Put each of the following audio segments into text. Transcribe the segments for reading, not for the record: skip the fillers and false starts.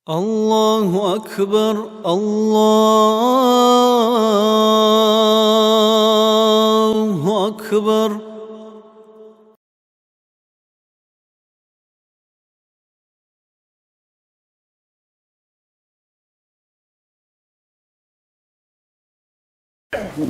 الله أكبر الله أكبر.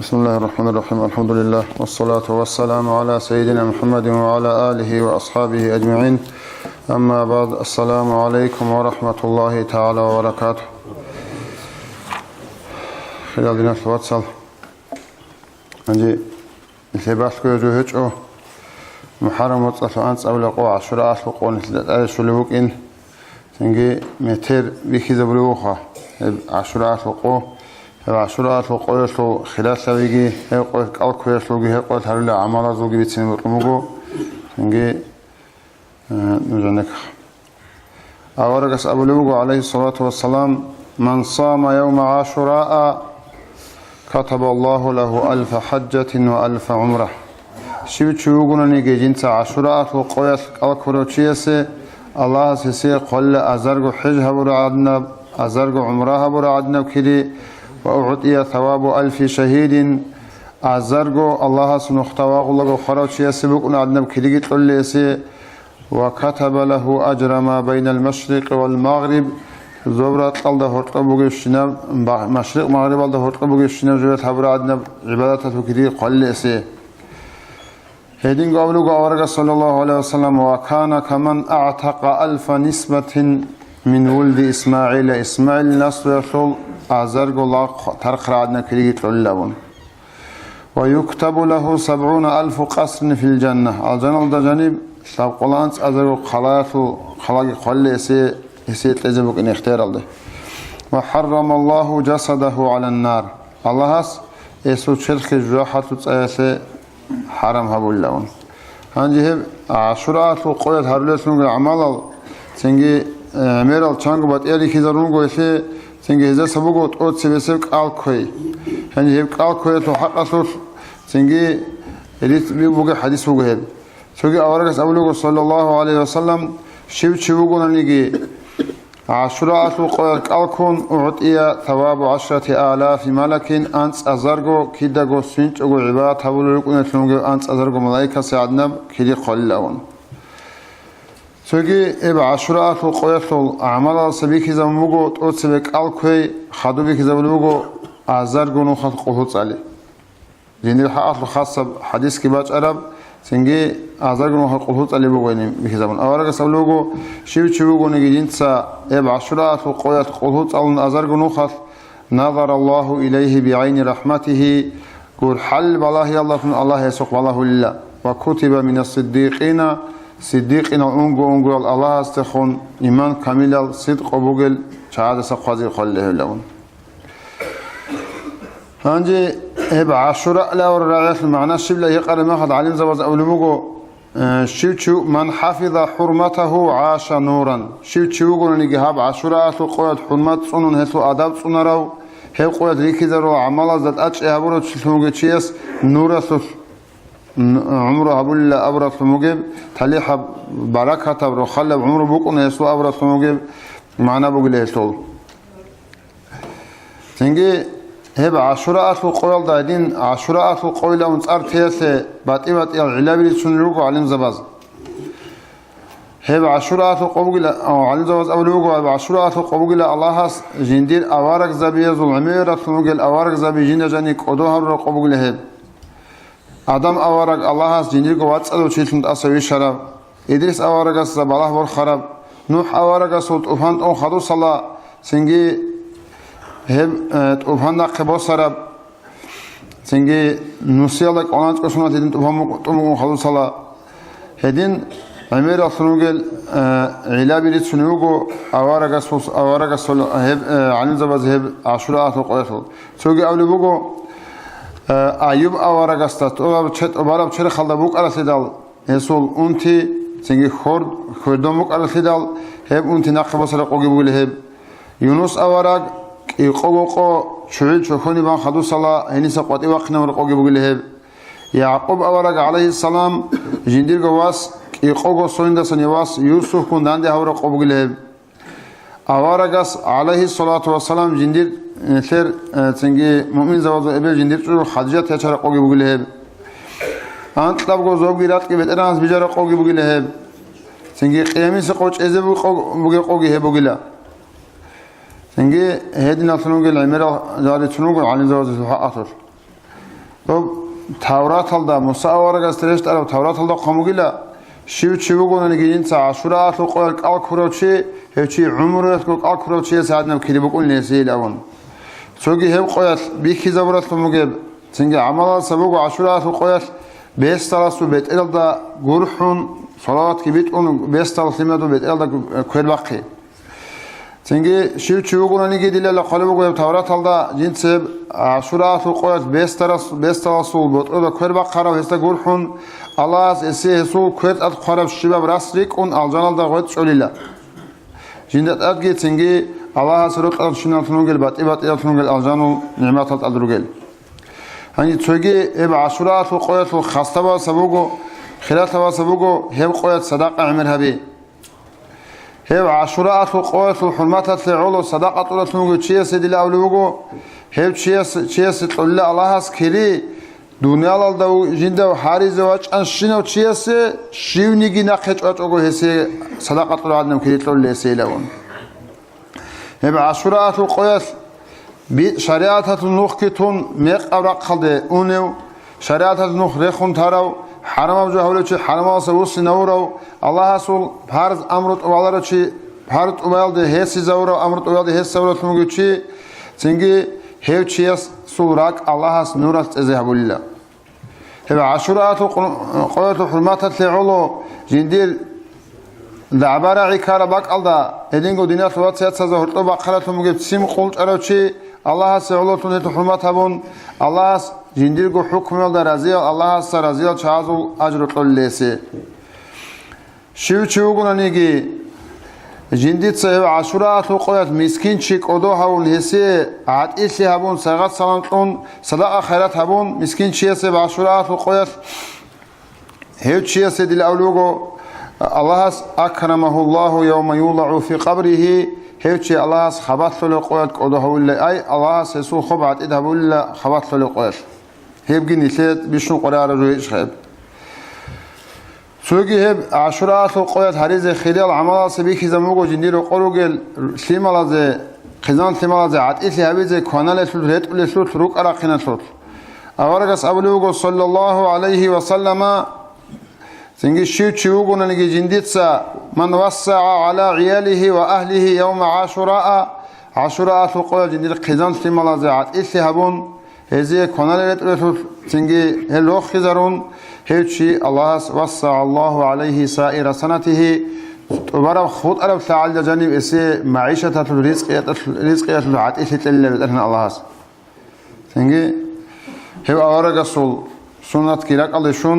بسم الله الرحمن الرحيم. الحمد لله والصلاة والسلام على سيدنا محمد وعلى آله وأصحابه أجمعين. أما بعد، السلام عليكم ورحمة الله تعالى وبركاته. خلال دينا الواتسال عندي الثبات كوجهه محرم وصف أنس أو لقوا عشرة وقون شلوك إن تنجي متر بكذا بلوخة عشرة وقو عشرة وقوله خلال سويجي هيقول كالكويسلوجي هيقول هرلا عمله زوجي بتسمى رموجو تنجي نجنك. أورجس أبو لوجو عليه الصلاة والسلام: من صام يوم عاشوراء كتب الله له 1000 حجة و1000 عمرة. شو تشوفون نيجي جنس عاشوراء وقويس الكروتشيسة الله سيسي قل أزرق حج هبر عدنا أزرق عمره هبر عدنا كذي، وأعطي ثواب 1000 شهيد أزرق الله سنختواق الله خروتشيسة سبقنا عدنا كذي تقول، وكتب له أجر ما بين المشرق والمغرب. زبرة قلده هرقبوغشنا مشرق مغرب قلده هرقبوغشنا جوات حبر عدنا عبادته كذي قلسي. هيدين قولوا قورق صلى الله عليه وسلم: وكان كمن أعتق 1000 نسبة من ولد إسماعيل. إسماعيل نصر يصل أزرق الله ترخر عدنا كذي تقول، ويكتب له 70,000 قصر في الجنة. الجنة ده جانب سابقلانس أزرق خلاق قل يسيت لزبك إن اختيار الله. وحرم الله جسده على النار. الله يسوع شرخ الجراحة تسأسي حرم هبول لون. هنجيب عشرات وقوية هرلس نقول عمل تنجي ميرال تانغ بات إيري كيزارون قوي تنجي إذا سبقوا تقول سبسك الكوي. هنجيب الكوي تحقق صوت تنجي ريت بيبوجي حديث بوجي. سوكي أورجس أبو صلى الله عليه وسلم شبوغون نيجي عشرات وقويك ألكون أعطي ثواب 10,000 ملك أنس أزرقو كيدا قو سنج أقو عباد هبولو لكونا تنوغي أنس أزرقو ملايكة سعدنا كيدي قلون. سوكي إبا عشرات وقويك أعمال سبيكي زموغو تقول سبيك ألكوي خدو بيكي زموغو أزرقو نوخط قهوت علي. دين الحقات الخاصة حديث كباج عرب سنجي أزرقنا هالقهوت اللي بقولين بكذابون. أورجا سبلوجو شو نيجي جنسا عشرات وقويات قهوت أو أزرقنا خاص. نظر الله إليه بعين رحمته. قول حل بالله الله من الله يسوق بالله لله. وكتب من الصديقين صديقين أنجو الله استخون إيمان كامل صدق وبقول شهادة سقازي خله لون. هنجي هبة عاشوراء لا ورعاية المعنى شبله يقرأ ما خد علم زواج أولموجو شو من حفظ حرمته عاش نورا. شو نيجي هاب عاشوراء قوة حرمات صنون هسو أداب صنراو هي قوة ريكيزرو عملا زاد أتش هبورو تشلموجي تشيس نورا سوس عمره هبول أبرز مجيب تليح بركة برو خلب عمره بكون هسو أبرز مجيب معنا بقول هسول تنجي هبة عشرات وقويل دايدين عشرات وقويل ونصار تيسة باتيبات العلابي سنلوكو علم زباز. هبة عشرات وقويل أو علم زباز أولوكو عشرات وقويل الله جندير أوارق زبي ظلميرة سنوكل أوارق زبي جند جانيك أدوها رقويل هب. آدم أوارق الله جندير قوات أدو شيلتند أسوي شراب. إدريس أوارق زبالله والخراب. نوح أوارق صوت أفهمت أو خدو صلاة سنجي هب أفهمنا قبوا سراب سنجي نسيالك أولانت كسرنا تدين تفهموا خلص صلاة هدين أمير أصلوجل علابي لتسنوجو أوارق صل هب علم زباز هب عشرات وقيسول سوجي أولي بوجو أيوب أوارق استات أبارب شر خلدبوك على سيدال يسول أنتي سنجي خردموك على سيدال هب أنتي نقبوا سرق وجي بقول هب يونس أوارق يقوقو شعيد شخوني بان خدو صلاة هنيسا قواتي وقنا ورقوقي بقول يعقوب أورق عليه السلام جندير قواس يقوقو صوين دا سنيواس يوسف كون داندي هورقو بقول أوارجس عليه الصلاة والسلام جندير نثر تنجي مؤمن زوج إبل جندير شو خديجة تشارك قوي بقوله أنت تبغى زوج جيرات كي بترانس بيجارك قوي بقوله تنجي قيامي سقوش إزبو قوي هي بقوله تنجي هدينا تنوج العمرة جاري تنوج على زوج الحق أثر طب توراة هذا موسى أوارجس تريشت على توراة هذا قاموجيلا شو قلنا نجي إنت عشرات وقال كالكروتشي هالشي عمره تقول كالكروتشي ساعدنا بكذي بقول نسي الأول سوقي هب قياس بيكي زبرت المجيب تنجي عمل سبوق عشرات وقياس بيسترس وبيت إلدا جرحون صلاة كبيت أون بيسترس لما دو بيت إلدا كل باقي تنجي شو قلنا نجي دليل قلبه قيب توراة هذا جنس عشرات وقياس بيسترس وبيت إلدا كل باقي وهستا جرحون الله اسيه سو كوت ادخرب شباب راسليك اون الجنال دا غوت شوليلا جندت ادجي تنجي الله سرق ارشنا تنوغل بات تنوغل الجانو نعمات الادروغل هاني توجي اب عاشورات وقوت خاصتبا سبوغو خلاتبا سبوغو هب قوت صدقه عمرها بي هب عاشورات وقوت الحرمات تلعولو صدقه تنوغو تشيس دي الاولوغو هب تشيس تقول الله اسكري دنيا لدو جنده حاري زواج أنشينه وشيسه شيونيجي نخش أتوقع هسه صداقة العالم كريتلو لسه لون. هب عشرات القياس بشريعة النوخ كتون ميق أوراق خلده أونو شريعة النوخ رخون تراو حرام بجهولة حرام سوس نورو الله سول بارز أمرت أولاره شيء بارز أولده هسه زورو أمرت أولده هسه زورو ثموجي شيء سنجي هيو تشيس سوراك الله نورت أزهب الله هذا عشرات قوات حرمات العلو جندير دعبارة عكارة باك الله هدينغو دينار ثوات سيات سازهر طبع قراتهم جبت سيم قلت أروشي الله سعلو تنهي حرمات هبون الله جندير جو حكم الله رزيل الله سرزيل شازو أجر طلسي شو قلنا نيجي جنديت صاحب عشرات وقوات مسكين شيك أدو هون هسي عاد إيش هبون ساعات سلامتون صدقة خيرات هبون مسكين شيء صاحب عشرات وقوات هيو شيء سيد الأولوغو الله أكرمه الله يوم يوضع في قبره هيو شيء الله خبط له قوات أدو هون أي الله سيسو خبعت إذا هون خبط له قوات هيبقى نسيت بيشون قرار رويش خيب سوقي هب عشرات القوات هريزة خلال عمل سبيك زموجو جندير وقروجل سليمالازة خزان سليمالازة عتيسي هبيزة كونال سلطرت ولا سلط روك أراقنا سلط أورجس أبلوجو صلى الله عليه وسلم سنجي شيوجو نيجي جنديتسا من وسع على عياله وأهله يوم عاشوراء القوات جندير خزان سليمالازة عتيسي هبون هذه كونال ولا سلط سنجي هلوخ خزارون هيتشي الله وسع الله عليه سائر سنته تبارك خود أرب تعالى جانب إسي معيشة الرزق العاد إسي تلا بدأنا الله تنجي هو أورجس سنة كراك الله شون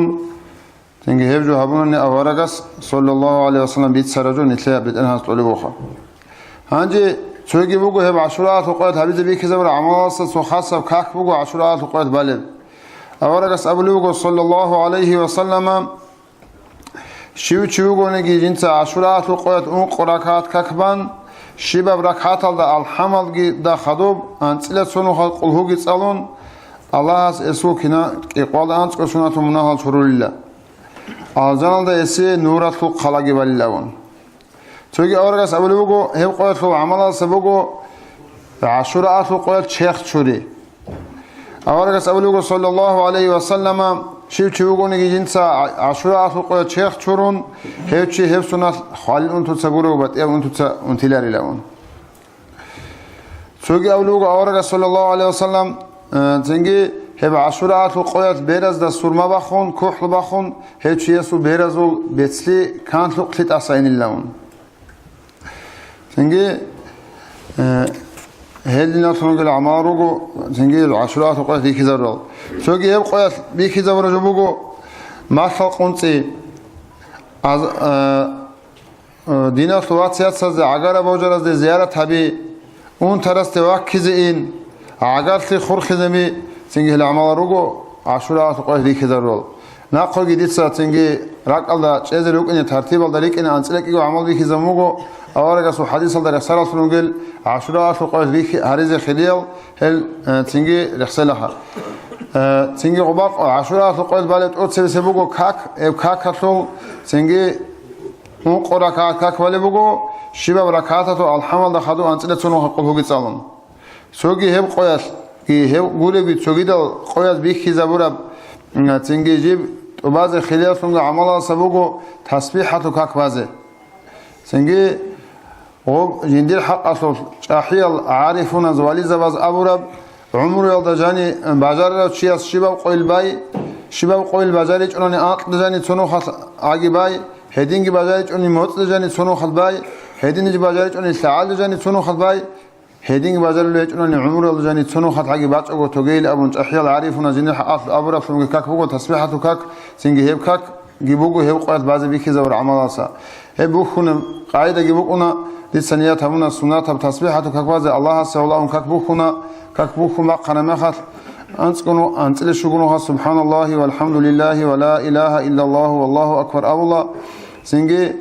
تنجي هبجو هبون أورجس صلى الله عليه وسلم بيت سرجو نتلا بدأنا طلبوخا هانجي تيجي بوجو هب عشرات وقت هبيز بيك زبر عماص وخاصة كاك بوجو عشرات وقت بالب أورجس أبلوغو صلى الله عليه وسلم شيوغو نجي جنس عشرات وقوات قركات ككبان شباب ركعات الحمل دا خدوب أنتلا سنو قلهو جسالون الله اسو كنا إقوال أنت كسنة منها شرور الله الجنال دا اسي نورات قلاقي باللون تيجي أورجس أبلوغو هب قوات عمل سبوغو عشرات وقوات شيخ شوري أورجس أبلوغو صلى الله عليه وسلم شيوغو نيجي جنسا عشرات وقوات شيخ شورون هيوشي هب سنة خالد أنتو تسبورو بات أنتو تنتلاري لون تيجي أبلوغو أورجس صلى الله عليه وسلم تنجي هب عشرات وقوات بيرز دا سورما بخون كحل بخون هيوشي يسو بيرزو بيتسلي كانت لقلت أساين اللون تنجي هلنا تنقل عمارو تنقل العشرات وقت بيك زرال سوقي هب قوات بيك زور جبوجو ما خلقونتي از دينا توات سيات سز عقارة بوجرز دي زيارة هبي اون ترست واكز این عقارت خورخ زمي تنقل عمارو عشرات وقت بيك زرال ناقو جديد سا تنقل راك الله چیز روک این ترتیب الله لیک این انسلک ایگو عمل بيك زموجو أورجا سو حديث الله رسالة سنقول عشرة قوس بيك هريزة خليل هل تنجي رسالها تنجي غباق عشرة قوس بالت أوت سبسبوجو كاك هتلو تنجي مقرا كاك ولا بوجو شباب ركعته الحمد خدو أنت لا تنو حقه جيتالون سوجي هب قوس هب قولي بتسوجي ده قوس بيك زبورة تنجي جيب وبعض خلال سنجا عملا سبوجو تسبيحته كاك بازه سنجي و جندير حق أصل شاحيل عارفون زوالي زباز أبورب عمر يلدجاني بازار شياس شباب قويل باي شباب قويل بازاريج أنني أطل جاني تنو خل عجي باي هدينجي بازاريج أنني موت جاني تنو خل باي هدينجي بازاريج أنني سعال جاني تنو خل باي هدينجي بازاريج أنني عمر يلدجاني تنو خل عجي باج أو توجيل أبون شاحيل عارفون جندير حق أصل أبورب سنجي كاك بوجو تسبيحته كاك سنجي هب كاك جيبوجو هب قويل باز بيكي زور عملا سا هب خون قاعدة جيبوجونا للسنيات همنا السنات بتسبيحته كقواز الله سولهم ككبوخنا قنمخت أنتكنوا أنتل شكرها سبحان الله والحمد لله ولا إله إلا الله والله أكبر الله سنجي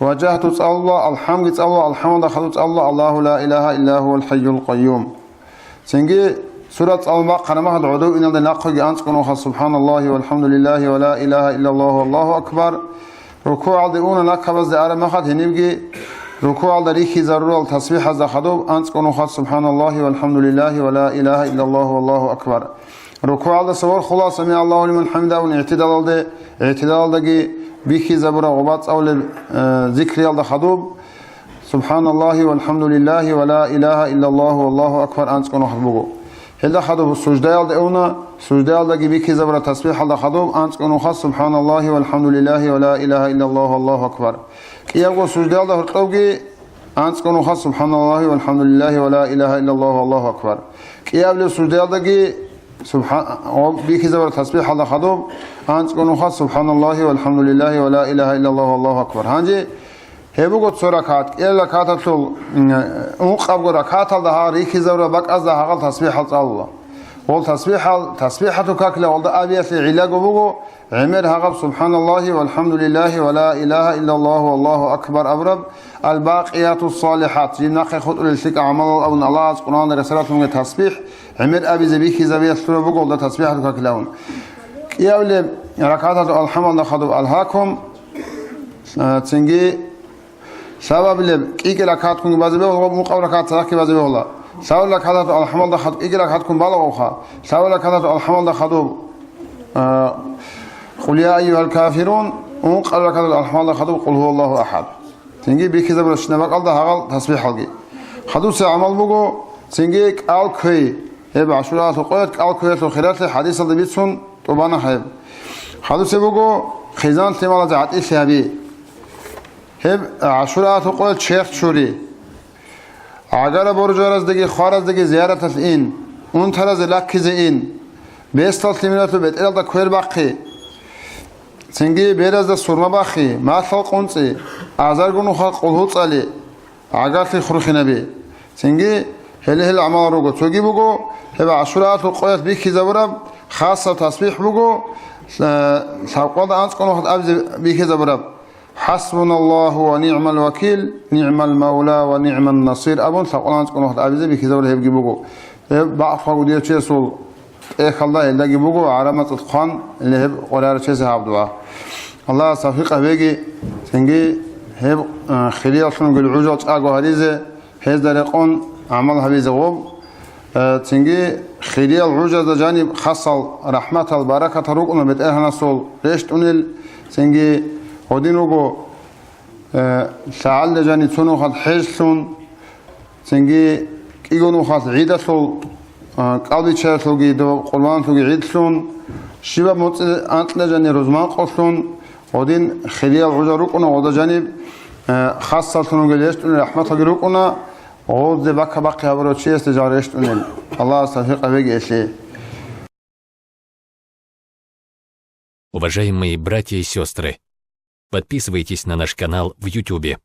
وجهت الله الحمد الله الحمد خلت الله الله لا إله إلا هو الحي القيوم سنجي سورة البقرة قنمخت عدو إن النقج أنتكنوا سبحان الله والحمد لله ولا إله إلا الله والله أكبر ركوع عضيون نكبز دار مخت هنيجي ركوع دريخي ضرورة التسبيح زخدوب أنت كنوا خد سبحان الله والحمد لله ولا إله إلا الله والله أكبر ركوع الصور خلاص سمع الله لمن حمده اعتدال دقي بيخي زبرة غبات أو ذكر يالد خدوب سبحان الله والحمد لله ولا إله إلا الله والله أكبر أنت كنوا خد بقو هل خدوب السجدة يالد أونا سجدة يالد بيخي زبرة تسبيح يالد خدوب أنت كنوا خد سبحان الله والحمد لله ولا إله إلا الله والله أكبر يقول سجدة الله القوي أنت كنوا خاص سبحان الله والحمد لله ولا إله إلا الله والله أكبر قبل سجدة الله سبحان بيك زبر تسبيح الله خدوب أنت كنوا خاص سبحان الله والحمد لله ولا إله إلا الله والله أكبر هنجي هبو قد سركات إلا كاتل مقابل ركعات الله ريك زبر بق از هقل تسبيح الله والتسبيحة كاكلا والده أبيات العلاج بوجو عمر هقب سبحان الله والحمد لله ولا إله إلا الله والله أكبر أبرب الباقيات الصالحات جناق خط للشك عمل أو الله القرآن رسالة من التسبيح عمر أبي زبيك زبيح سورة بوجو والده تسبيحة كاكلاون يقول ركعات الحمد خدوا الهاكم تنجي سبب لب كيك ركعاتكم بازبه مقابل ركعات تراكي بازبه الله سأقول لك هذا الحمد خد إجي لك هتكون بالغوخا سأقول لك هذا الحمد خدوا قل يا أيها الكافرون وقال لك هذا الحمد خدوا قل هو الله أحد تنجي بكذا برشنا بق الله هقل تسبيح حلقي خدوا سعمل بقو تنجي قال كي هب عشرات وقيت قال كي الخيرات حديث اللي بيتسون طبعا هب خدوا سبقو خزان تمال زعت إسحابي هب عشرات وقيت شيخ شوري اگر برجار از دیگه خار از دیگه زیارت از این اون طرز لکز این بیستال تیمیناتو بیت ایل دا کویر باقی سنگی بیر از دا سرما باقی ماثال قنصی ازار گونو خلق قلوت علی اگر تی خروخی نبی سنگی هل عمال روگو توگی بگو هبا عشرات و قویت بیکی زبرب خاصة تصبیح بگو ساقواد آنس کنو خد ابز بیکی زبرب حسبنا الله ونعم الوكيل نعم المولى ونعم النصير أبون سقولان تكون واحد أبيزة بكذا ولا هيبجي بقو بعض فقودية شيء سول إيه خلا إلا جيبوجو علامة الخان اللي هب قرار شيء سحب دعاء الله صفيق أبيجي تنجي هب خليل شنو قل عجوز أجو هريزة هز درقون عمل هبيزة غوب تنجي خليل عجوز جانب خاصة رحمة البركة تروقنا بتأهنا سول ريشت أنيل تنجي ودينوجو سعال جاني تونو خد حجسون تنجي كيجونو خد عيدسو قاضي تشارسو جيدو قربان سو عيدسون شباب موت أنتلا جاني رزمان قصون ودين خليل عجروكنا ودا جانب خاصة تونو جلست رحمة جروكنا وود بقى هبروتشي استجارشت الله استفيق بيجي إشي. Уважаемые братья и сестры, подписывайтесь на наш канал в YouTube.